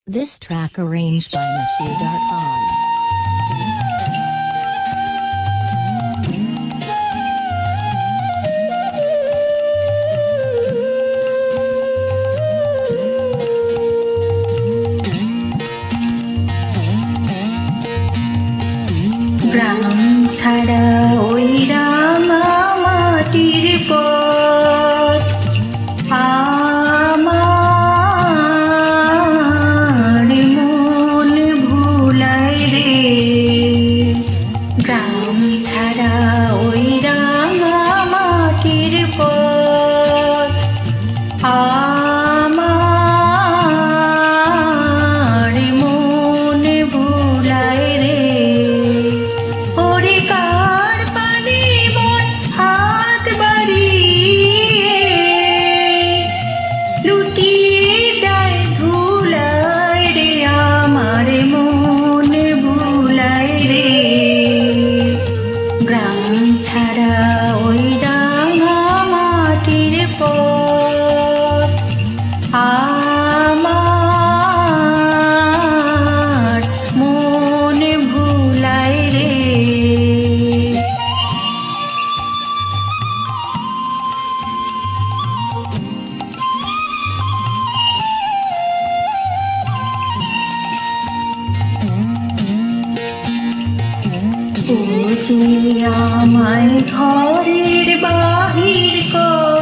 This track arranged by Monsieur.on. গ্রাম ছাড়া ওই রাঙা মাটির পথ আমার মন ভুলায় রে। গ্রাম ছাড়া ওই রাঙা মাটির পথ আমার মন ভুলায় রে। হরিকার পানি মন হাত বাড়িয়ে লুটিয়ে যায় ধুলায় রে। আমার মন ভুলায় রে। গ্রাম ছাড়া ওই রাঙা মাটির পথ আমার মন ভুলায় রে। ও যে আমায় ঘরের বাহির কর